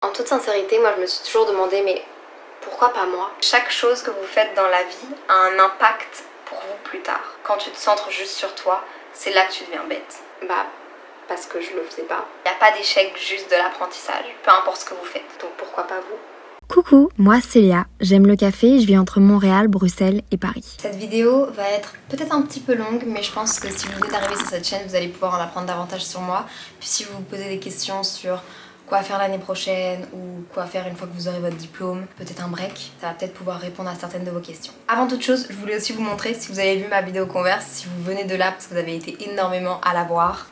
En toute sincérité, moi je me suis toujours demandé, mais pourquoi pas moi? Chaque chose que vous faites dans la vie a un impact pour vous plus tard. Quand tu te centres juste sur toi, c'est là que tu deviens bête. Bah, parce que je le faisais pas. Il n'y a pas d'échec, juste de l'apprentissage, peu importe ce que vous faites. Donc pourquoi pas vous? Coucou, moi c'est Léa, j'aime le café, je vis entre Montréal, Bruxelles et Paris. Cette vidéo va être peut-être un petit peu longue, mais je pense que si vous venez d'arriver sur cette chaîne, vous allez pouvoir en apprendre davantage sur moi. Puis si vous vous posez des questions sur quoi faire l'année prochaine ou quoi faire une fois que vous aurez votre diplôme, peut-être un break, ça va peut-être pouvoir répondre à certaines de vos questions. Avant toute chose, je voulais aussi vous montrer, si vous avez vu ma vidéo Converse, si vous venez de là parce que vous avez été énormément à la voir,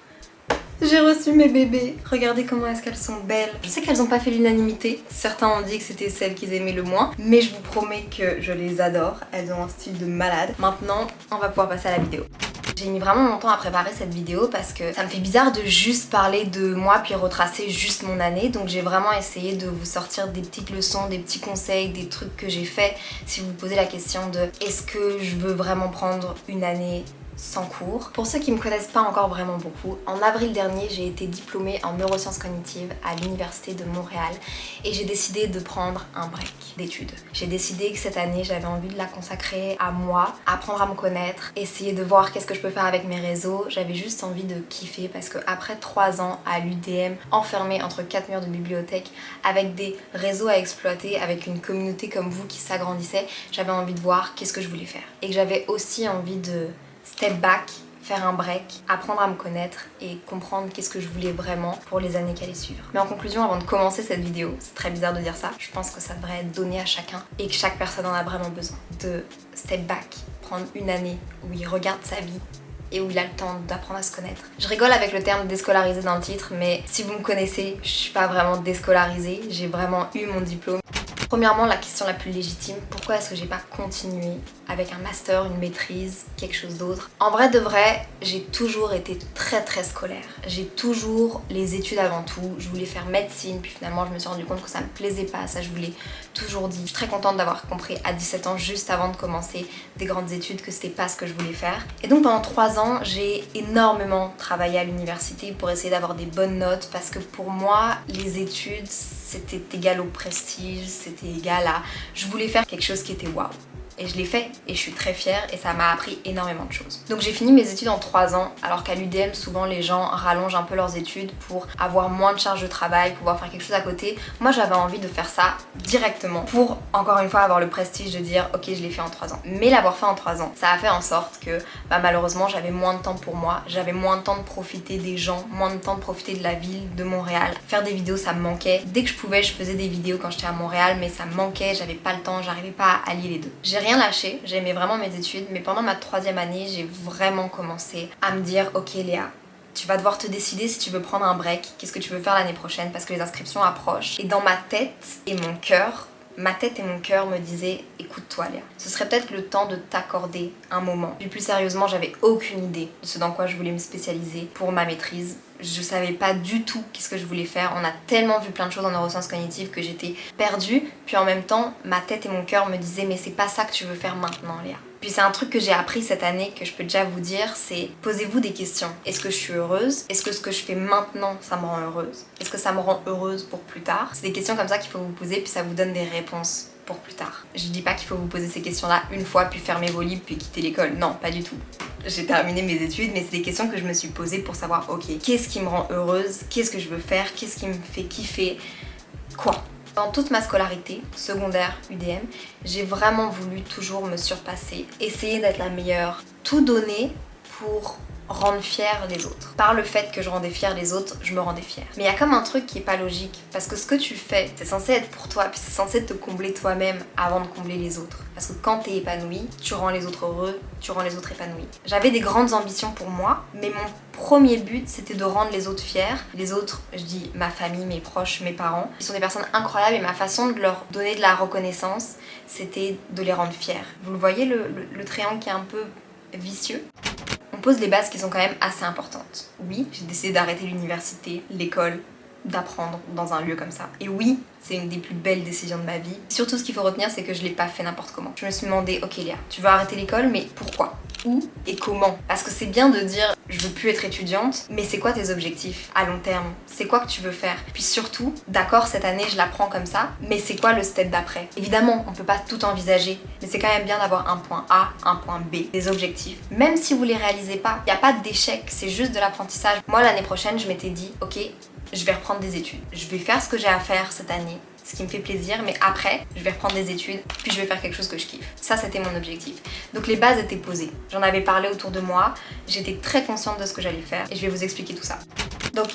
j'ai reçu mes bébés. Regardez comment est-ce qu'elles sont belles. Je sais qu'elles n'ont pas fait l'unanimité. Certains ont dit que c'était celles qu'ils aimaient le moins. Mais je vous promets que je les adore. Elles ont un style de malade. Maintenant, on va pouvoir passer à la vidéo. J'ai mis vraiment longtemps à préparer cette vidéo parce que ça me fait bizarre de juste parler de moi puis retracer juste mon année. Donc j'ai vraiment essayé de vous sortir des petites leçons, des petits conseils, des trucs que j'ai fait. Si vous vous posez la question de est-ce que je veux vraiment prendre une année sans cours. Pour ceux qui me connaissent pas encore vraiment beaucoup, en avril dernier j'ai été diplômée en neurosciences cognitives à l'université de Montréal et j'ai décidé de prendre un break d'études. J'ai décidé que cette année j'avais envie de la consacrer à moi, apprendre à me connaître, essayer de voir qu'est-ce que je peux faire avec mes réseaux. J'avais juste envie de kiffer parce que après 3 ans à l'UDM, enfermée entre 4 murs de bibliothèque, avec des réseaux à exploiter, avec une communauté comme vous qui s'agrandissait, j'avais envie de voir qu'est-ce que je voulais faire. Et que j'avais aussi envie de step back, faire un break, apprendre à me connaître et comprendre qu'est-ce que je voulais vraiment pour les années qui allaient suivre. Mais en conclusion, avant de commencer cette vidéo, c'est très bizarre de dire ça, je pense que ça devrait être donné à chacun et que chaque personne en a vraiment besoin. De step back, prendre une année où il regarde sa vie et où il a le temps d'apprendre à se connaître. Je rigole avec le terme déscolarisé dans le titre, mais si vous me connaissez, je suis pas vraiment déscolarisée, j'ai vraiment eu mon diplôme. Premièrement, la question la plus légitime, pourquoi est-ce que j'ai pas continué avec un master, une maîtrise, quelque chose d'autre? En vrai de vrai, j'ai toujours été très scolaire. J'ai toujours les études avant tout. Je voulais faire médecine, puis finalement je me suis rendu compte que ça me plaisait pas, ça je vous l'ai toujours dit. Je suis très contente d'avoir compris à 17 ans, juste avant de commencer des grandes études, que c'était pas ce que je voulais faire. Et donc pendant 3 ans, j'ai énormément travaillé à l'université pour essayer d'avoir des bonnes notes, parce que pour moi, les études, c'était égal au prestige, c'était égal à... Je voulais faire quelque chose qui était waouh. Et je l'ai fait et je suis très fière et ça m'a appris énormément de choses. Donc j'ai fini mes études en 3 ans, alors qu'à l'UDM souvent les gens rallongent un peu leurs études pour avoir moins de charge de travail, pouvoir faire quelque chose à côté. Moi j'avais envie de faire ça directement pour encore une fois avoir le prestige de dire ok, je l'ai fait en 3 ans. Mais l'avoir fait en 3 ans, ça a fait en sorte que malheureusement j'avais moins de temps pour moi, j'avais moins de temps de profiter des gens, moins de temps de profiter de la ville, de Montréal. Faire des vidéos ça me manquait. Dès que je pouvais je faisais des vidéos quand j'étais à Montréal, mais ça me manquait, j'avais pas le temps, j'arrivais pas à allier les deux. J'ai rien lâché, j'aimais vraiment mes études, mais pendant ma 3e année, j'ai vraiment commencé à me dire ok Léa, tu vas devoir te décider si tu veux prendre un break, qu'est-ce que tu veux faire l'année prochaine parce que les inscriptions approchent. Et dans ma tête et mon cœur, me disaient écoute-toi Léa, ce serait peut-être le temps de t'accorder un moment. Puis plus sérieusement, j'avais aucune idée de ce dans quoi je voulais me spécialiser pour ma maîtrise. Je savais pas du tout qu'est-ce que je voulais faire. On a tellement vu plein de choses en neurosciences cognitives que j'étais perdue. Puis en même temps, ma tête et mon cœur me disaient mais c'est pas ça que tu veux faire maintenant Léa. Puis c'est un truc que j'ai appris cette année que je peux déjà vous dire, c'est posez-vous des questions. Est-ce que je suis heureuse? Est-ce que ce que je fais maintenant, ça me rend heureuse? Est-ce que ça me rend heureuse pour plus tard? C'est des questions comme ça qu'il faut vous poser puis ça vous donne des réponses pour plus tard. Je dis pas qu'il faut vous poser ces questions-là une fois puis fermer vos livres puis quitter l'école. Non, pas du tout. J'ai terminé mes études, mais c'est des questions que je me suis posées pour savoir ok, qu'est-ce qui me rend heureuse? Qu'est-ce que je veux faire? Qu'est-ce qui me fait kiffer? Quoi? Dans toute ma scolarité, secondaire, UDM, j'ai vraiment voulu toujours me surpasser, essayer d'être la meilleure, tout donner pour rendre fière les autres. Par le fait que je rendais fière les autres, je me rendais fière. Mais il y a comme un truc qui est pas logique, parce que ce que tu fais, c'est censé être pour toi, puis c'est censé te combler toi-même avant de combler les autres. Parce que quand t'es épanoui, tu rends les autres heureux, tu rends les autres épanouis. J'avais des grandes ambitions pour moi, mais mon premier but, c'était de rendre les autres fiers. Les autres, je dis ma famille, mes proches, mes parents, ils sont des personnes incroyables et ma façon de leur donner de la reconnaissance, c'était de les rendre fiers. Vous le voyez, le triangle qui est un peu vicieux? On pose les bases qui sont quand même assez importantes. Oui, j'ai décidé d'arrêter l'université, l'école, d'apprendre dans un lieu comme ça. Et oui, c'est une des plus belles décisions de ma vie. Surtout ce qu'il faut retenir, c'est que je l'ai pas fait n'importe comment. Je me suis demandé, ok Léa, tu vas arrêter l'école, mais pourquoi? Où et comment? Parce que c'est bien de dire je veux plus être étudiante, mais c'est quoi tes objectifs à long terme? C'est quoi que tu veux faire? Puis surtout, d'accord, cette année je la prends comme ça, mais c'est quoi le step d'après? Évidemment, on peut pas tout envisager, mais c'est quand même bien d'avoir un point A, un point B, des objectifs. Même si vous les réalisez pas, il n'y a pas d'échec, c'est juste de l'apprentissage. Moi l'année prochaine, je m'étais dit, ok, je vais reprendre des études. Je vais faire ce que j'ai à faire cette année, ce qui me fait plaisir, mais après, je vais reprendre des études, puis je vais faire quelque chose que je kiffe. Ça, c'était mon objectif. Donc les bases étaient posées. J'en avais parlé autour de moi, j'étais très consciente de ce que j'allais faire, et je vais vous expliquer tout ça. Donc,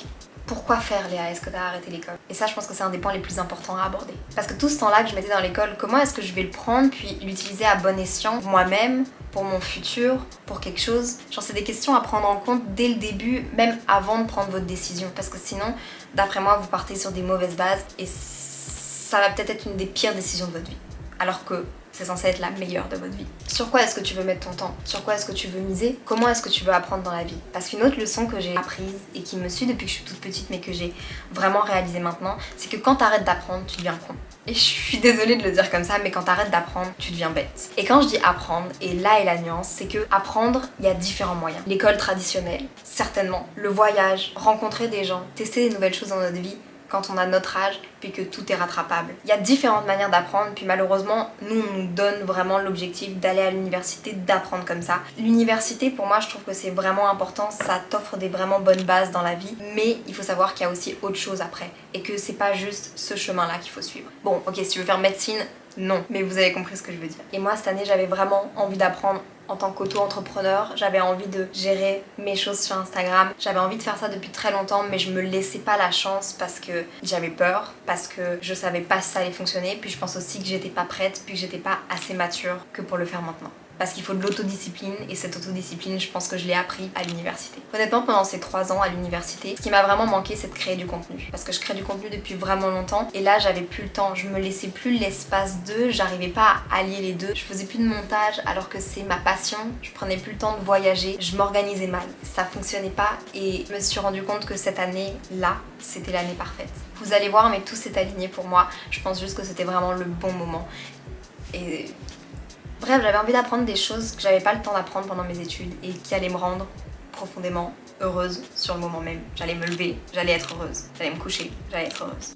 pourquoi faire, Léa? Est-ce que t'as arrêté l'école? Et ça, je pense que c'est un des points les plus importants à aborder. Parce que tout ce temps-là que je mettais dans l'école, comment est-ce que je vais le prendre, puis l'utiliser à bon escient, moi-même, pour mon futur, pour quelque chose? Genre, c'est des questions à prendre en compte dès le début, même avant de prendre votre décision. Parce que sinon, d'après moi, vous partez sur des mauvaises bases, et ça va peut-être être une des pires décisions de votre vie. Alors que c'est censé être la meilleure de votre vie. Sur quoi est-ce que tu veux mettre ton temps? Sur quoi est-ce que tu veux miser? Comment est-ce que tu veux apprendre dans la vie? Parce qu'une autre leçon que j'ai apprise et qui me suit depuis que je suis toute petite mais que j'ai vraiment réalisé maintenant, c'est que quand t'arrêtes d'apprendre, tu deviens con. Et je suis désolée de le dire comme ça, mais quand t'arrêtes d'apprendre, tu deviens bête. Et quand je dis apprendre, et là est la nuance, c'est que apprendre, il y a différents moyens. L'école traditionnelle, certainement. Le voyage, rencontrer des gens, tester des nouvelles choses dans notre vie, quand on a notre âge, puis que tout est rattrapable. Il y a différentes manières d'apprendre, puis malheureusement, nous, on nous donne vraiment l'objectif d'aller à l'université, d'apprendre comme ça. L'université, pour moi, je trouve que c'est vraiment important, ça t'offre des vraiment bonnes bases dans la vie, mais il faut savoir qu'il y a aussi autre chose après, et que c'est pas juste ce chemin-là qu'il faut suivre. Bon, ok, si tu veux faire médecine, non, mais vous avez compris ce que je veux dire. Et moi, cette année, j'avais vraiment envie d'apprendre en tant qu'auto-entrepreneur, j'avais envie de gérer mes choses sur Instagram. J'avais envie de faire ça depuis très longtemps, mais je me laissais pas la chance parce que j'avais peur, parce que je savais pas si ça allait fonctionner, puis je pense aussi que j'étais pas prête, puis que j'étais pas assez mature que pour le faire maintenant. Parce qu'il faut de l'autodiscipline, et cette autodiscipline, je pense que je l'ai appris à l'université. Honnêtement, pendant ces 3 ans à l'université, ce qui m'a vraiment manqué, c'est de créer du contenu. Parce que je crée du contenu depuis vraiment longtemps, et là, j'avais plus le temps. Je me laissais plus l'espace d'eux, j'arrivais pas à allier les deux. Je faisais plus de montage, alors que c'est ma passion. Je prenais plus le temps de voyager, je m'organisais mal. Ça fonctionnait pas, et je me suis rendu compte que cette année-là, c'était l'année parfaite. Vous allez voir, mais tout s'est aligné pour moi. Je pense juste que c'était vraiment le bon moment. Et bref, j'avais envie d'apprendre des choses que j'avais pas le temps d'apprendre pendant mes études et qui allaient me rendre profondément heureuse sur le moment même. J'allais me lever, j'allais être heureuse. J'allais me coucher, j'allais être heureuse.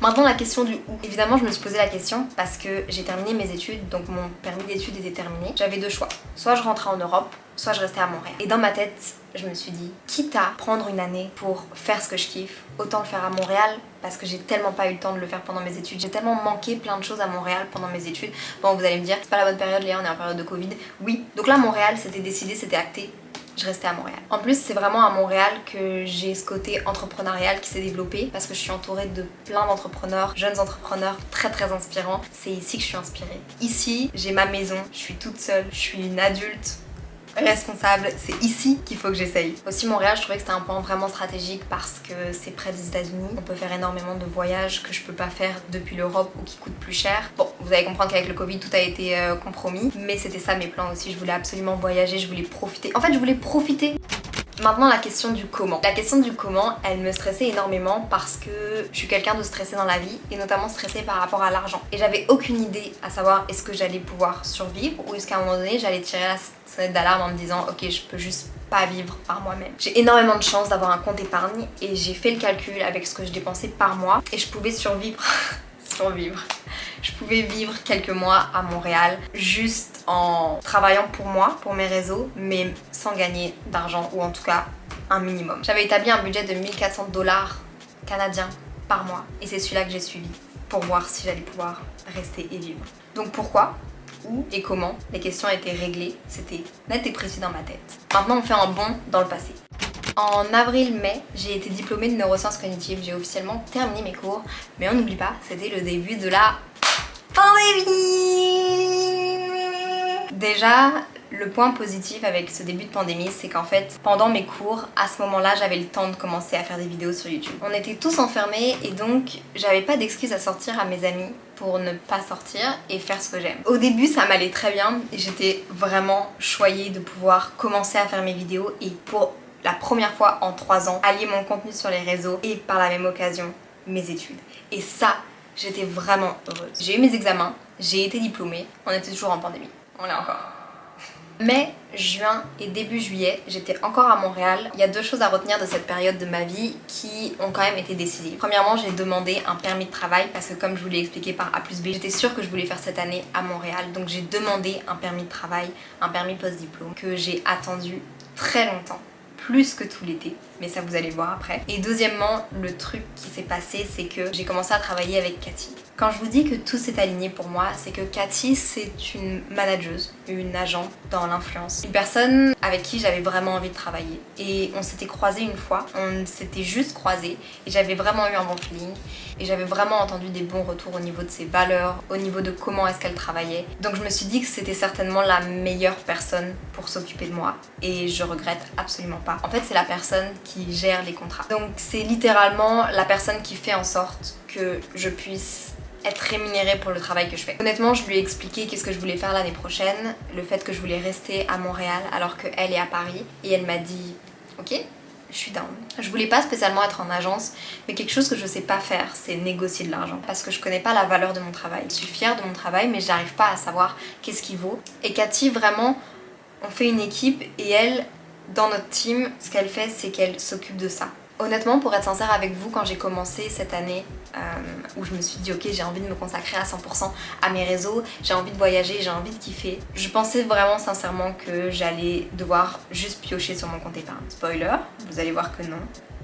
Maintenant, la question du où. Évidemment, je me suis posé la question parce que j'ai terminé mes études, donc mon permis d'études était terminé. J'avais 2 choix. Soit je rentrais en Europe, soit je restais à Montréal. Et dans ma tête, je me suis dit, quitte à prendre une année pour faire ce que je kiffe, autant le faire à Montréal parce que j'ai tellement pas eu le temps de le faire pendant mes études. J'ai tellement manqué plein de choses à Montréal pendant mes études. Bon, vous allez me dire, c'est pas la bonne période, Léa, on est en période de Covid. Oui. Donc là, Montréal, c'était décidé, c'était acté. Je restais à Montréal. En plus, c'est vraiment à Montréal que j'ai ce côté entrepreneurial qui s'est développé parce que je suis entourée de plein d'entrepreneurs, jeunes entrepreneurs très très inspirants. C'est ici que je suis inspirée. Ici, j'ai ma maison, je suis toute seule, je suis une adulte responsable, c'est ici qu'il faut que j'essaye. Aussi Montréal, je trouvais que c'était un point vraiment stratégique parce que c'est près des États-Unis. On peut faire énormément de voyages que je peux pas faire depuis l'Europe ou qui coûtent plus cher. Bon, vous allez comprendre qu'avec le Covid, tout a été compromis, mais c'était ça mes plans aussi. Je voulais absolument voyager, je voulais profiter. En fait, je voulais profiter. Maintenant, la question du comment. La question du comment, elle me stressait énormément parce que je suis quelqu'un de stressé dans la vie et notamment stressée par rapport à l'argent. Et j'avais aucune idée à savoir est-ce que j'allais pouvoir survivre ou est-ce qu'à un moment donné j'allais tirer la sonnette d'alarme en me disant ok, je peux juste pas vivre par moi-même. J'ai énormément de chance d'avoir un compte épargne et j'ai fait le calcul avec ce que je dépensais par mois et je pouvais survivre. Je pouvais vivre quelques mois à Montréal juste en travaillant pour moi, pour mes réseaux, mais sans gagner d'argent ou en tout cas un minimum. J'avais établi un budget de 1400 $ canadiens par mois et c'est celui-là que j'ai suivi pour voir si j'allais pouvoir rester et vivre. Donc pourquoi, où et comment, les questions étaient réglées, c'était net et précis dans ma tête. Maintenant on fait un bond dans le passé. En avril-mai, j'ai été diplômée de neurosciences cognitives, j'ai officiellement terminé mes cours, mais on n'oublie pas, c'était le début de la pandémie. Déjà, le point positif avec ce début de pandémie, c'est qu'en fait, pendant mes cours, à ce moment-là, j'avais le temps de commencer à faire des vidéos sur YouTube. On était tous enfermés et donc j'avais pas d'excuse à sortir à mes amis pour ne pas sortir et faire ce que j'aime. Au début, ça m'allait très bien et j'étais vraiment choyée de pouvoir commencer à faire mes vidéos et pour la première fois en 3 ans, allier mon contenu sur les réseaux et par la même occasion, mes études. Et ça, j'étais vraiment heureuse. J'ai eu mes examens, j'ai été diplômée, on était toujours en pandémie. On l'est encore. Mai, juin et début juillet, j'étais encore à Montréal. Il y a 2 choses à retenir de cette période de ma vie qui ont quand même été décisives. Premièrement, j'ai demandé un permis de travail parce que comme je vous l'ai expliqué par A plus B, j'étais sûre que je voulais faire cette année à Montréal. Donc j'ai demandé un permis de travail, un permis post-diplôme que j'ai attendu très longtemps. Plus que tout l'été, mais ça vous allez voir après. Et deuxièmement, le truc qui s'est passé, c'est que j'ai commencé à travailler avec Cathy. Quand je vous dis que tout s'est aligné pour moi, c'est que Cathy, c'est une manageuse, une agente dans l'influence. Une personne avec qui j'avais vraiment envie de travailler. Et on s'était croisés une fois, on s'était juste croisés, et j'avais vraiment eu un bon feeling. Et j'avais vraiment entendu des bons retours au niveau de ses valeurs, au niveau de comment est-ce qu'elle travaillait. Donc je me suis dit que c'était certainement la meilleure personne pour s'occuper de moi. Et je regrette absolument pas. En fait, c'est la personne qui gère les contrats. Donc c'est littéralement la personne qui fait en sorte que je puisse être rémunérée pour le travail que je fais. Honnêtement, je lui ai expliqué qu'est-ce que je voulais faire l'année prochaine, le fait que je voulais rester à Montréal alors qu'elle est à Paris. Et elle m'a dit « Ok, je suis down ». Je voulais pas spécialement être en agence, mais quelque chose que je sais pas faire, c'est négocier de l'argent. Parce que je connais pas la valeur de mon travail. Je suis fière de mon travail, mais j'arrive pas à savoir qu'est-ce qu'il vaut. Et Cathy, vraiment, on fait une équipe et elle, dans notre team, ce qu'elle fait, c'est qu'elle s'occupe de ça. Honnêtement, pour être sincère avec vous, quand j'ai commencé cette année, où je me suis dit ok, j'ai envie de me consacrer à 100% à mes réseaux, j'ai envie de voyager, j'ai envie de kiffer, je pensais vraiment sincèrement que j'allais devoir juste piocher sur mon compte épargne. Spoiler, vous allez voir que non,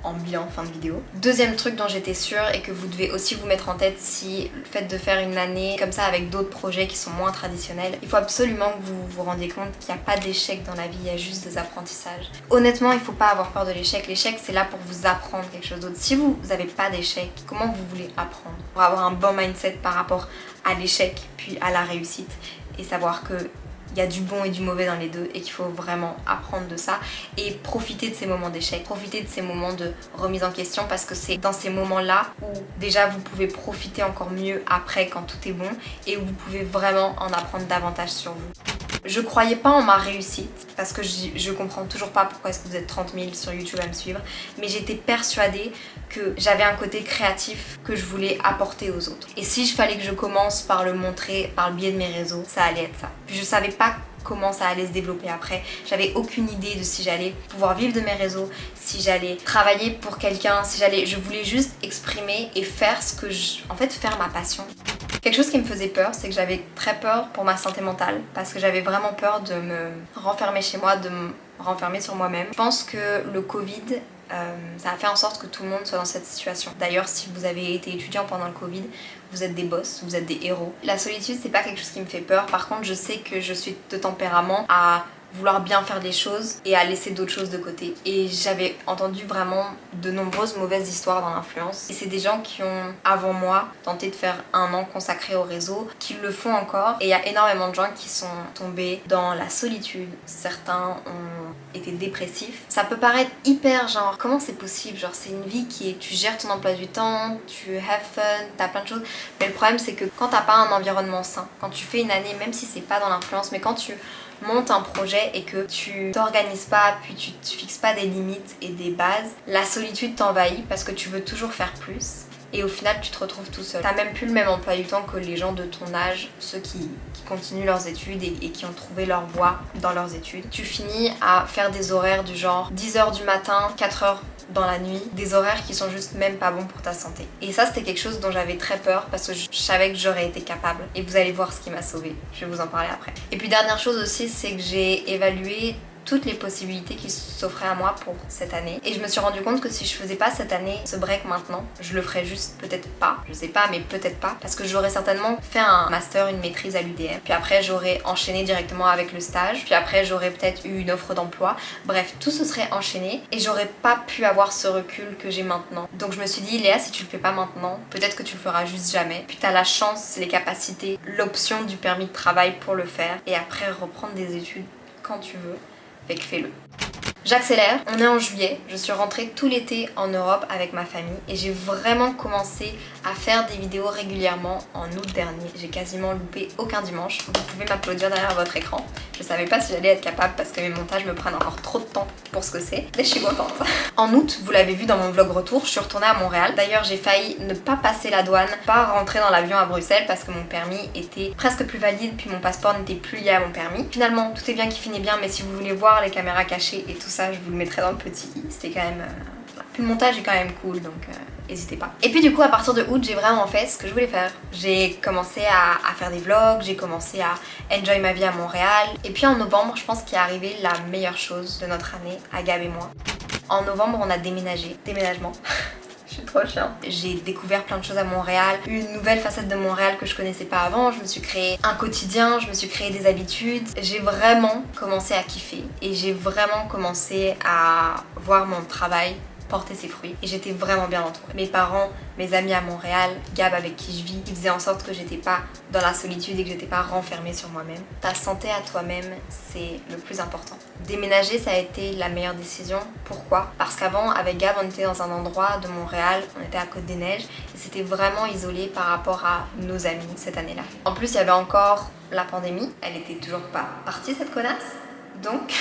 en bilan fin de vidéo. Deuxième truc dont j'étais sûre et que vous devez aussi vous mettre en tête si le fait de faire une année comme ça avec d'autres projets qui sont moins traditionnels, il faut absolument que vous vous rendiez compte qu'il n'y a pas d'échec dans la vie, il y a juste des apprentissages. Honnêtement, il faut pas avoir peur de l'échec. L'échec, c'est là pour vous apprendre quelque chose d'autre. Si vous n'avez pas d'échec, comment vous voulez apprendre? Pour avoir un bon mindset par rapport à l'échec puis à la réussite et savoir que il y a du bon et du mauvais dans les deux et qu'il faut vraiment apprendre de ça et profiter de ces moments d'échec, profiter de ces moments de remise en question parce que c'est dans ces moments-là où déjà vous pouvez profiter encore mieux après quand tout est bon et où vous pouvez vraiment en apprendre davantage sur vous. Je croyais pas en ma réussite parce que je comprends toujours pas pourquoi est-ce que vous êtes 30 000 sur YouTube à me suivre, mais j'étais persuadée que j'avais un côté créatif que je voulais apporter aux autres. Et si je fallait que je commence par le montrer par le biais de mes réseaux, ça allait être ça. Puis je savais pas comment ça allait se développer après. J'avais aucune idée de si j'allais pouvoir vivre de mes réseaux, si j'allais travailler pour quelqu'un, je voulais juste exprimer et faire faire ma passion. Quelque chose qui me faisait peur, c'est que j'avais très peur pour ma santé mentale parce que j'avais vraiment peur de me renfermer chez moi, de me renfermer sur moi-même. Je pense que le Covid, ça a fait en sorte que tout le monde soit dans cette situation. D'ailleurs, si vous avez été étudiant pendant le Covid, vous êtes des boss, vous êtes des héros. La solitude, c'est pas quelque chose qui me fait peur. Par contre, je sais que je suis de tempérament à vouloir bien faire les choses et à laisser d'autres choses de côté. Et j'avais entendu vraiment de nombreuses mauvaises histoires dans l'influence. Et c'est des gens qui ont, avant moi, tenté de faire un an consacré au réseau, qui le font encore. Et il y a énormément de gens qui sont tombés dans la solitude. Certains ont été dépressifs. Ça peut paraître hyper genre, comment c'est possible? Genre c'est une vie qui est, tu gères ton emploi du temps, tu have fun, t'as plein de choses. Mais le problème c'est que quand t'as pas un environnement sain, quand tu fais une année, même si c'est pas dans l'influence, mais quand tu montes un projet et que tu t'organises pas, puis tu te fixes pas des limites et des bases, la solitude t'envahit parce que tu veux toujours faire plus. Et au final, tu te retrouves tout seul. T'as même plus le même emploi du temps que les gens de ton âge, ceux qui continuent leurs études et qui ont trouvé leur voie dans leurs études. Tu finis à faire des horaires du genre 10h du matin, 4h dans la nuit, des horaires qui sont juste même pas bons pour ta santé. Et ça, c'était quelque chose dont j'avais très peur parce que je savais que j'aurais été capable. Et vous allez voir ce qui m'a sauvée. Je vais vous en parler après. Et puis dernière chose aussi, c'est que j'ai évalué toutes les possibilités qui s'offraient à moi pour cette année. Et je me suis rendu compte que si je faisais pas cette année, ce break maintenant, je le ferais juste peut-être pas. Je sais pas, mais peut-être pas. Parce que j'aurais certainement fait un master, une maîtrise à l'UDM. Puis après, j'aurais enchaîné directement avec le stage. Puis après, j'aurais peut-être eu une offre d'emploi. Bref, tout se serait enchaîné et j'aurais pas pu avoir ce recul que j'ai maintenant. Donc je me suis dit, Léa, si tu le fais pas maintenant, peut-être que tu le feras juste jamais. Puis t'as la chance, les capacités, l'option du permis de travail pour le faire. Et après, reprendre des études quand tu veux. Fait que fais-le. J'accélère, on est en juillet, je suis rentrée tout l'été en Europe avec ma famille et j'ai vraiment commencé à faire des vidéos régulièrement en août dernier. J'ai quasiment loupé aucun dimanche. Vous pouvez m'applaudir derrière votre écran. Je savais pas si j'allais être capable parce que mes montages me prennent encore trop de temps pour ce que c'est. Mais je suis contente. En août, vous l'avez vu dans mon vlog retour, je suis retournée à Montréal. D'ailleurs, j'ai failli ne pas passer la douane, pas rentrer dans l'avion à Bruxelles parce que mon permis était presque plus valide puis mon passeport n'était plus lié à mon permis. Finalement, tout est bien qui finit bien, mais si vous voulez voir les caméras cachées et tout ça, je vous le mettrai dans le petit i. C'était quand même... Puis le montage est quand même cool, donc n'hésitez pas. Et puis du coup, à partir de août, j'ai vraiment fait ce que je voulais faire. J'ai commencé à faire des vlogs, j'ai commencé à enjoy ma vie à Montréal. Et puis en novembre, je pense qu'il est arrivé la meilleure chose de notre année, à Gab et moi. En novembre, on a déménagé. Déménagement. Je suis trop chiant. J'ai découvert plein de choses à Montréal, une nouvelle facette de Montréal que je connaissais pas avant. Je me suis créé un quotidien, je me suis créé des habitudes. J'ai vraiment commencé à kiffer et j'ai vraiment commencé à voir mon travail porter ses fruits et j'étais vraiment bien entourée. Mes parents, mes amis à Montréal, Gab avec qui je vis, ils faisaient en sorte que j'étais pas dans la solitude et que j'étais pas renfermée sur moi-même. Ta santé à toi-même, c'est le plus important. Déménager, ça a été la meilleure décision. Pourquoi? Parce qu'avant, avec Gab, on était dans un endroit de Montréal, on était à Côte-des-Neiges et c'était vraiment isolé par rapport à nos amis cette année-là. En plus, il y avait encore la pandémie, elle était toujours pas partie cette connasse. Donc,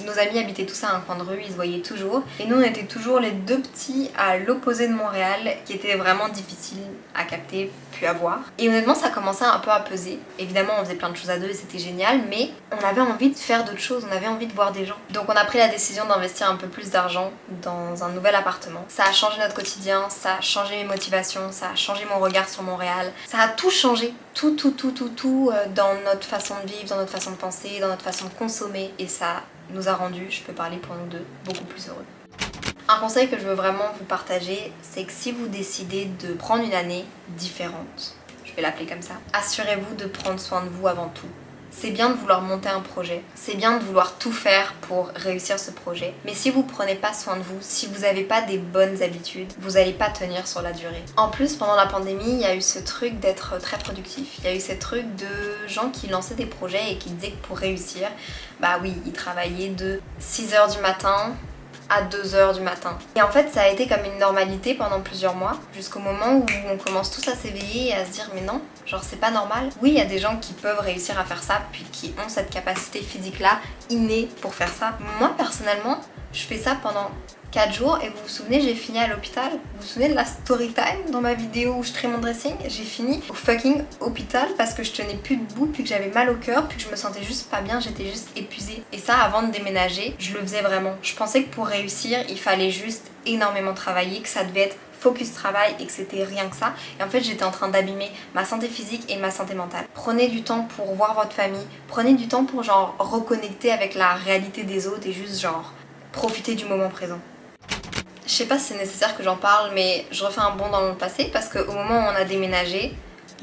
nos amis habitaient tous à un coin de rue, ils se voyaient toujours. Et nous, on était toujours les deux petits à l'opposé de Montréal, qui était vraiment difficile à capter, puis à voir. Et honnêtement, ça commençait un peu à peser. Évidemment, on faisait plein de choses à deux et c'était génial, mais on avait envie de faire d'autres choses, on avait envie de voir des gens. Donc on a pris la décision d'investir un peu plus d'argent dans un nouvel appartement. Ça a changé notre quotidien, ça a changé mes motivations, ça a changé mon regard sur Montréal. Ça a tout changé, tout dans notre façon de vivre, dans notre façon de penser, dans notre façon de consommer. Et ça nous a rendus, je peux parler pour nous deux, beaucoup plus heureux. Un conseil que je veux vraiment vous partager, c'est que si vous décidez de prendre une année différente, je vais l'appeler comme ça, assurez-vous de prendre soin de vous avant tout. C'est bien de vouloir monter un projet, c'est bien de vouloir tout faire pour réussir ce projet, mais si vous prenez pas soin de vous, si vous n'avez pas des bonnes habitudes, vous n'allez pas tenir sur la durée. En plus, pendant la pandémie, il y a eu ce truc d'être très productif, il y a eu ce truc de gens qui lançaient des projets et qui disaient que pour réussir, bah oui, ils travaillaient de 6h du matin à 2h du matin. Et en fait, ça a été comme une normalité pendant plusieurs mois, jusqu'au moment où on commence tous à s'éveiller et à se dire mais non, genre c'est pas normal. Oui, il y a des gens qui peuvent réussir à faire ça, puis qui ont cette capacité physique-là, innée pour faire ça. Moi, personnellement, je fais ça pendant 4 jours et vous vous souvenez, j'ai fini à l'hôpital. Vous vous souvenez de la story time dans ma vidéo où je traite mon dressing? J'ai fini au fucking hôpital parce que je tenais plus debout, puis que j'avais mal au cœur, puis que je me sentais juste pas bien, j'étais juste épuisée. Et ça, avant de déménager, je le faisais vraiment. Je pensais que pour réussir, il fallait juste énormément travailler, que ça devait être focus travail et que c'était rien que ça. Et en fait, j'étais en train d'abîmer ma santé physique et ma santé mentale. Prenez du temps pour voir votre famille, prenez du temps pour genre reconnecter avec la réalité des autres et juste genre profiter du moment présent. Je sais pas si c'est nécessaire que j'en parle, mais je refais un bond dans le passé parce qu'au moment où on a déménagé,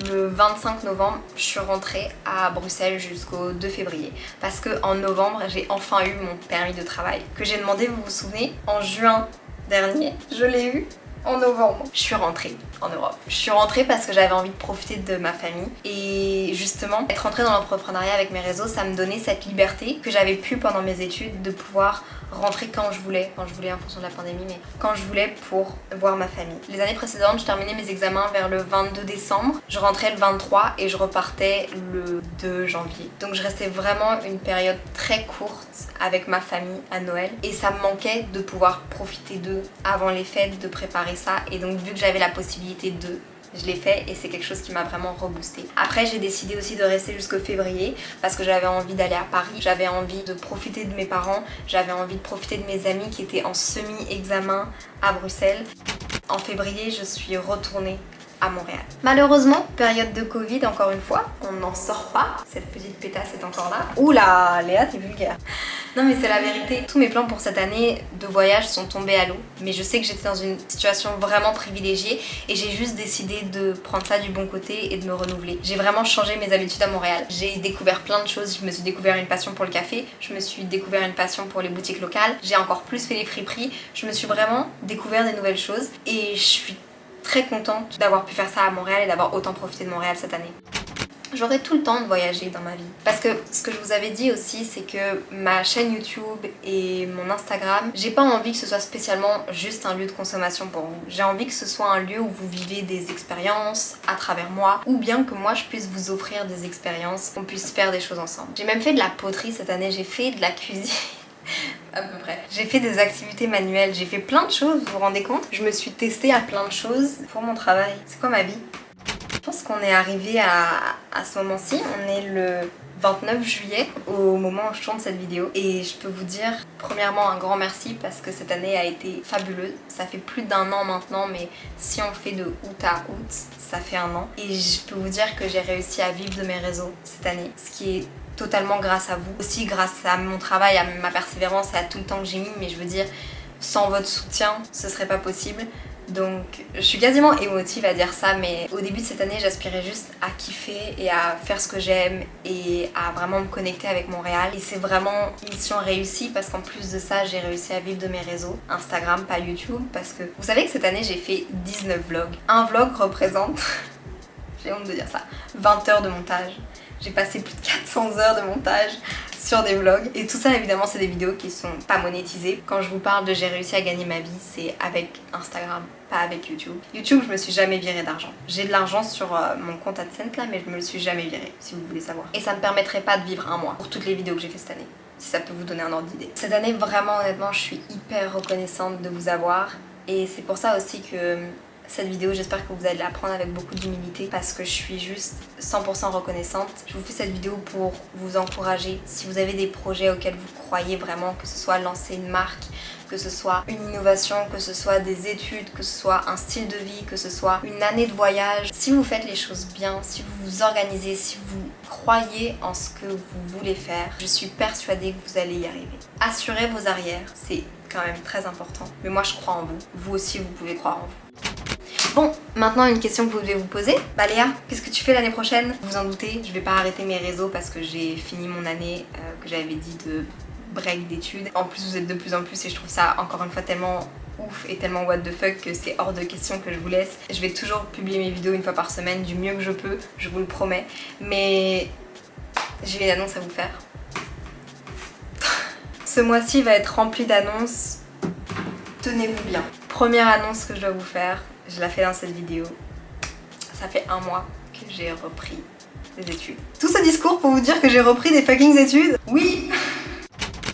le 25 novembre, je suis rentrée à Bruxelles jusqu'au 2 février. Parce qu'en novembre, j'ai enfin eu mon permis de travail que j'ai demandé, vous vous souvenez, en juin dernier. Je l'ai eu en novembre. Je suis rentrée en Europe. Je suis rentrée parce que j'avais envie de profiter de ma famille et justement, être rentrée dans l'entrepreneuriat avec mes réseaux, ça me donnait cette liberté que j'avais pu pendant mes études de pouvoir rentrer quand je voulais en fonction de la pandémie, mais quand je voulais pour voir ma famille. Les années précédentes, je terminais mes examens vers le 22 décembre, je rentrais le 23 et je repartais le 2 janvier. Donc je restais vraiment une période très courte avec ma famille à Noël et ça me manquait de pouvoir profiter d'eux avant les fêtes, de préparer ça, et donc vu que j'avais la possibilité de, je l'ai fait et c'est quelque chose qui m'a vraiment reboosté. Après, j'ai décidé aussi de rester jusqu'au février parce que j'avais envie d'aller à Paris, j'avais envie de profiter de mes parents, j'avais envie de profiter de mes amis qui étaient en semi-examen à Bruxelles. En février, je suis retournée à Montréal. Malheureusement, période de Covid, encore une fois, on n'en sort pas. Cette petite pétasse est encore là. Oula, Léa, t'es vulgaire. Non mais c'est la vérité, tous mes plans pour cette année de voyage sont tombés à l'eau. Mais je sais que j'étais dans une situation vraiment privilégiée et j'ai juste décidé de prendre ça du bon côté et de me renouveler. J'ai vraiment changé mes habitudes à Montréal. J'ai découvert plein de choses, je me suis découvert une passion pour le café, je me suis découvert une passion pour les boutiques locales, j'ai encore plus fait les friperies, je me suis vraiment découvert des nouvelles choses et je suis très contente d'avoir pu faire ça à Montréal et d'avoir autant profité de Montréal cette année. j'aurai tout le temps de voyager dans ma vie. Parce que ce que je vous avais dit aussi, c'est que ma chaîne YouTube et mon Instagram, j'ai pas envie que ce soit spécialement juste un lieu de consommation pour vous. J'ai envie que ce soit un lieu où vous vivez des expériences à travers moi, ou bien que moi je puisse vous offrir des expériences, qu'on puisse faire des choses ensemble. J'ai même fait de la poterie cette année, j'ai fait de la cuisine. À peu près. J'ai fait des activités manuelles, j'ai fait plein de choses, vous vous rendez compte? Je me suis testée à plein de choses pour mon travail. C'est quoi ma vie? Je pense qu'on est arrivé à ce moment-ci, on est le 29 juillet au moment où je tourne cette vidéo et je peux vous dire premièrement un grand merci parce que cette année a été fabuleuse. Ça fait plus d'1 an maintenant, mais si on fait de août à août, ça fait 1 an. Et je peux vous dire que j'ai réussi à vivre de mes réseaux cette année, ce qui est totalement grâce à vous. Aussi grâce à mon travail, à ma persévérance et à tout le temps que j'ai mis, mais je veux dire, sans votre soutien, ce serait pas possible. Donc je suis quasiment émotive à dire ça, mais au début de cette année j'aspirais juste à kiffer et à faire ce que j'aime et à vraiment me connecter avec Montréal. Et c'est vraiment mission réussie parce qu'en plus de ça j'ai réussi à vivre de mes réseaux, Instagram, pas YouTube, parce que vous savez que cette année j'ai fait 19 vlogs. Un vlog représente, j'ai honte de dire ça, 20 heures de montage. J'ai passé plus de 400 heures de montage sur des vlogs et tout ça évidemment c'est des vidéos qui sont pas monétisées. Quand je vous parle de j'ai réussi à gagner ma vie, c'est avec Instagram, pas avec YouTube. YouTube, je me suis jamais virée d'argent. J'ai de l'argent sur mon compte AdSense là, mais je me le suis jamais virée, si vous voulez savoir. Et ça me permettrait pas de vivre 1 mois pour toutes les vidéos que j'ai fait cette année, si ça peut vous donner un ordre d'idée. Cette année vraiment honnêtement je suis hyper reconnaissante de vous avoir et c'est pour ça aussi que cette vidéo, j'espère que vous allez la prendre avec beaucoup d'humilité parce que je suis juste 100% reconnaissante. Je vous fais cette vidéo pour vous encourager. Si vous avez des projets auxquels vous croyez vraiment, que ce soit lancer une marque, que ce soit une innovation, que ce soit des études, que ce soit un style de vie, que ce soit une année de voyage, si vous faites les choses bien, si vous vous organisez, si vous croyez en ce que vous voulez faire, je suis persuadée que vous allez y arriver. Assurez vos arrières, c'est quand même très important. Mais moi je crois en vous. Vous aussi vous pouvez croire en vous. Bon, maintenant une question que vous devez vous poser. Bah Léa, qu'est-ce que tu fais l'année prochaine? Vous en doutez, je vais pas arrêter mes réseaux parce que j'ai fini mon année que j'avais dit de break d'études. En plus vous êtes de plus en plus et je trouve ça encore une fois tellement ouf et tellement what the fuck que c'est hors de question que je vous laisse. Je vais toujours publier mes vidéos 1 fois par semaine du mieux que je peux, je vous le promets. Mais j'ai une annonce à vous faire. Ce mois-ci va être rempli d'annonces. Tenez-vous bien. Première annonce que je dois vous faire, je la fais dans cette vidéo. Ça fait 1 mois que j'ai repris des études. Tout ce discours pour vous dire que j'ai repris des fucking études? Oui.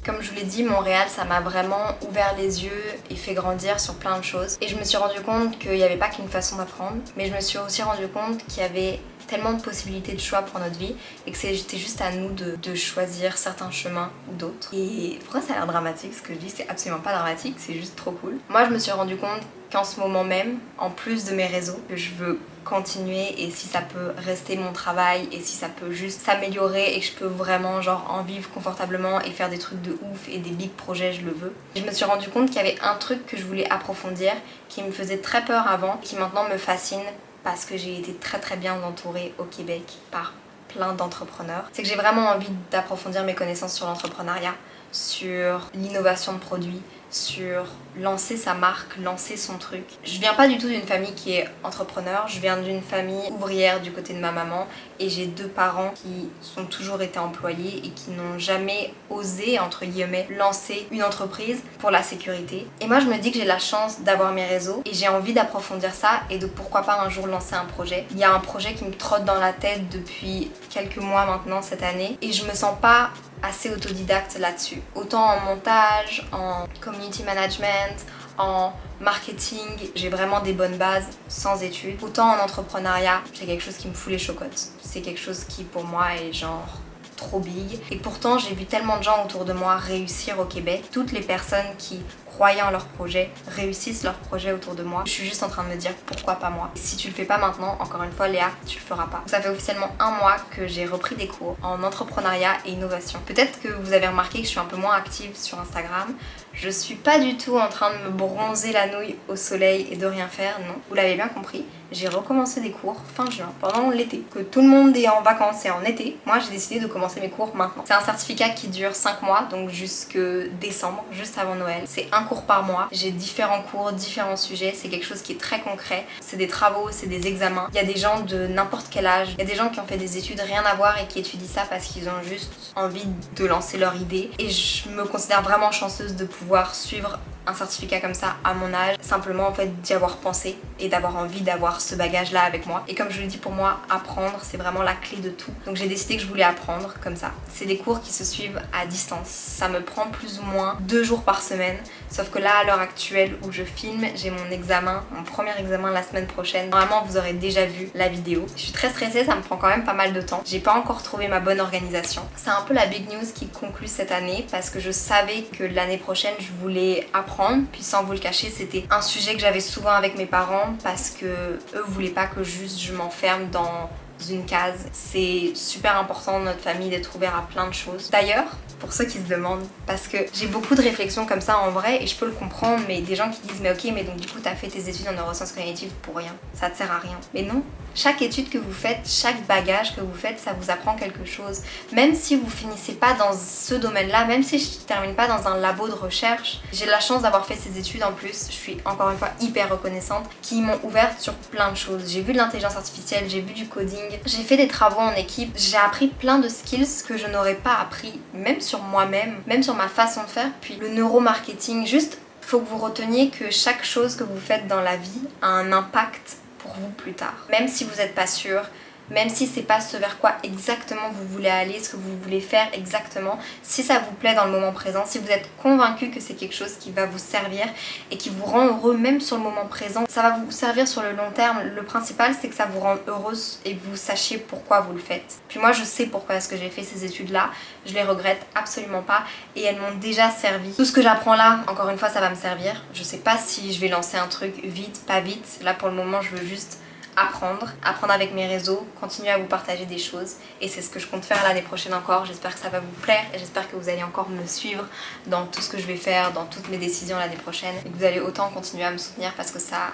Comme je vous l'ai dit, Montréal, ça m'a vraiment ouvert les yeux et fait grandir sur plein de choses. Et je me suis rendu compte qu'il n'y avait pas qu'une façon d'apprendre, mais je me suis aussi rendu compte qu'il y avait tellement de possibilités de choix pour notre vie et que c'était juste à nous de choisir certains chemins ou d'autres. Et pourquoi ça a l'air dramatique ce que je dis? C'est absolument pas dramatique, c'est juste trop cool. Moi je me suis rendu compte qu'en ce moment même, en plus de mes réseaux, que je veux continuer et si ça peut rester mon travail et si ça peut juste s'améliorer et que je peux vraiment genre en vivre confortablement et faire des trucs de ouf et des big projets, je le veux. Et je me suis rendu compte qu'il y avait un truc que je voulais approfondir qui me faisait très peur avant, qui maintenant me fascine parce que j'ai été très bien entourée au Québec par plein d'entrepreneurs. C'est que j'ai vraiment envie d'approfondir mes connaissances sur l'entrepreneuriat, sur l'innovation de produits, sur lancer sa marque, lancer son truc. Je viens pas du tout d'une famille qui est entrepreneur, je viens d'une famille ouvrière du côté de ma maman et j'ai 2 parents qui ont toujours été employés et qui n'ont jamais osé, entre guillemets, lancer une entreprise pour la sécurité. Et moi je me dis que j'ai la chance d'avoir mes réseaux et j'ai envie d'approfondir ça et de pourquoi pas un jour lancer un projet. Il y a un projet qui me trotte dans la tête depuis quelques mois maintenant cette année et je me sens pas assez autodidacte là-dessus. Autant en montage, en community management, en marketing, j'ai vraiment des bonnes bases sans études. Autant en entrepreneuriat, c'est quelque chose qui me fout les chocottes. C'est quelque chose qui pour moi est genre trop big. Et pourtant j'ai vu tellement de gens autour de moi réussir au Québec. Toutes les personnes qui croyaient en leur projet, réussissent leur projet autour de moi. Je suis juste en train de me dire pourquoi pas moi. Et si tu le fais pas maintenant, encore une fois Léa, tu le feras pas. Ça fait officiellement 1 mois que j'ai repris des cours en entrepreneuriat et innovation. Peut-être que vous avez remarqué que je suis un peu moins active sur Instagram. Je suis pas du tout en train de me bronzer la nouille au soleil et de rien faire, non. Vous l'avez bien compris, j'ai recommencé des cours fin juin, pendant l'été. Que tout le monde est en vacances et en été, moi j'ai décidé de commencer mes cours maintenant. C'est un certificat qui dure 5 mois, donc jusque décembre, juste avant Noël. C'est un cours par mois, j'ai différents cours, différents sujets, c'est quelque chose qui est très concret. C'est des travaux, c'est des examens. Il y a des gens de n'importe quel âge, il y a des gens qui ont fait des études rien à voir et qui étudient ça parce qu'ils ont juste envie de lancer leur idée. Et je me considère vraiment chanceuse de pouvoir suivre un certificat comme ça à mon âge, simplement en fait d'y avoir pensé et d'avoir envie d'avoir ce bagage là avec moi. Et comme je le dis, pour moi, apprendre c'est vraiment la clé de tout, donc j'ai décidé que je voulais apprendre comme ça. C'est des cours qui se suivent à distance, ça me prend plus ou moins 2 jours par semaine, sauf que là à l'heure actuelle où je filme, j'ai mon examen, mon premier examen la semaine prochaine. Normalement vous aurez déjà vu la vidéo. Je suis très stressée, ça me prend quand même pas mal de temps, j'ai pas encore trouvé ma bonne organisation. C'est un peu la big news qui conclut cette année parce que je savais que l'année prochaine je voulais apprendre. Puis sans vous le cacher, c'était un sujet que j'avais souvent avec mes parents parce que eux voulaient pas que juste je m'enferme dans une case. C'est super important dans notre famille d'être ouvert à plein de choses. D'ailleurs, pour ceux qui se demandent, parce que j'ai beaucoup de réflexions comme ça en vrai et je peux le comprendre, mais des gens qui disent mais ok, mais donc du coup t'as fait tes études en neurosciences cognitives pour rien, ça te sert à rien. Mais non, chaque étude que vous faites, chaque bagage que vous faites, ça vous apprend quelque chose. Même si vous finissez pas dans ce domaine-là, même si je termine pas dans un labo de recherche, j'ai la chance d'avoir fait ces études en plus, je suis encore une fois hyper reconnaissante, qui m'ont ouverte sur plein de choses. J'ai vu de l'intelligence artificielle, j'ai vu du coding, j'ai fait des travaux en équipe, j'ai appris plein de skills que je n'aurais pas appris, même sur moi-même, même sur ma façon de faire. Puis le neuromarketing, juste, faut que vous reteniez que chaque chose que vous faites dans la vie a un impact pour vous plus tard. Même si vous n'êtes pas sûr, même si c'est pas ce vers quoi exactement vous voulez aller, ce que vous voulez faire exactement, si ça vous plaît dans le moment présent, si vous êtes convaincu que c'est quelque chose qui va vous servir et qui vous rend heureux même sur le moment présent, ça va vous servir sur le long terme. Le principal c'est que ça vous rend heureuse et que vous sachiez pourquoi vous le faites. Puis moi je sais pourquoi est-ce que j'ai fait ces études là, je les regrette absolument pas et elles m'ont déjà servi. Tout ce que j'apprends là, encore une fois ça va me servir. Je sais pas si je vais lancer un truc vite, pas vite, là pour le moment je veux juste apprendre avec mes réseaux, continuer à vous partager des choses et c'est ce que je compte faire l'année prochaine encore. J'espère que ça va vous plaire et j'espère que vous allez encore me suivre dans tout ce que je vais faire, dans toutes mes décisions l'année prochaine et que vous allez autant continuer à me soutenir parce que ça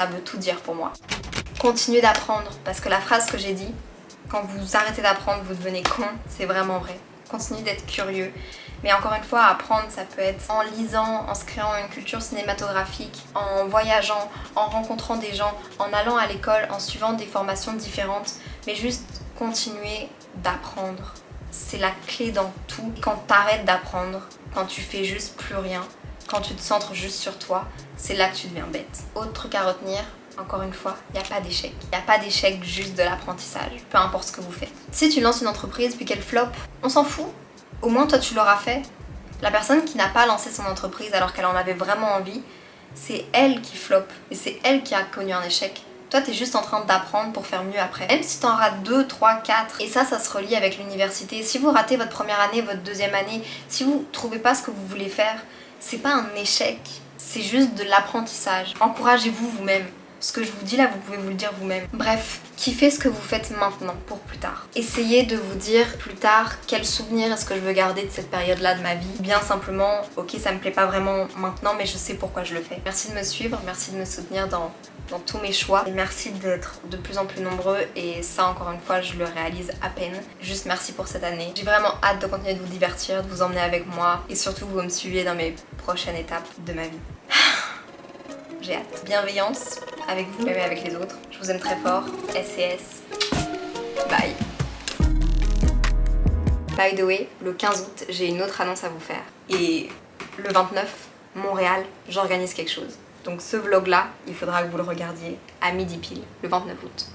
veut tout dire pour moi. Continuez d'apprendre parce que la phrase que j'ai dit, quand vous arrêtez d'apprendre vous devenez con, c'est vraiment vrai. Continuez d'être curieux. Mais encore une fois, apprendre, ça peut être en lisant, en se créant une culture cinématographique, en voyageant, en rencontrant des gens, en allant à l'école, en suivant des formations différentes. Mais juste continuer d'apprendre. C'est la clé dans tout. Quand t'arrêtes d'apprendre, quand tu fais juste plus rien, quand tu te centres juste sur toi, c'est là que tu deviens bête. Autre truc à retenir, encore une fois, il n'y a pas d'échec. Il n'y a pas d'échec, juste de l'apprentissage, peu importe ce que vous faites. Si tu lances une entreprise puis qu'elle floppe, on s'en fout. Au moins toi tu l'auras fait. La personne qui n'a pas lancé son entreprise alors qu'elle en avait vraiment envie, c'est elle qui floppe et c'est elle qui a connu un échec. Toi t'es juste en train d'apprendre pour faire mieux après. Même si t'en rates 2, 3, 4, et ça se relie avec l'université. Si vous ratez votre première année, votre deuxième année, si vous trouvez pas ce que vous voulez faire, c'est pas un échec, c'est juste de l'apprentissage. Encouragez-vous vous-même. Ce que je vous dis là, vous pouvez vous le dire vous-même. Bref, kiffez ce que vous faites maintenant pour plus tard. Essayez de vous dire plus tard quel souvenir est-ce que je veux garder de cette période-là de ma vie. Bien simplement, ok, ça me plaît pas vraiment maintenant, mais je sais pourquoi je le fais. Merci de me suivre, merci de me soutenir dans tous mes choix. Et merci d'être de plus en plus nombreux et ça, encore une fois, je le réalise à peine. Juste merci pour cette année. J'ai vraiment hâte de continuer de vous divertir, de vous emmener avec moi et surtout vous me suivez dans mes prochaines étapes de ma vie. J'ai hâte. Bienveillance avec vous, même avec les autres. Je vous aime très fort. SCS. Bye. By the way, le 15 août, j'ai une autre annonce à vous faire. Et le 29, Montréal, j'organise quelque chose. Donc ce vlog-là, il faudra que vous le regardiez à midi pile, le 29 août.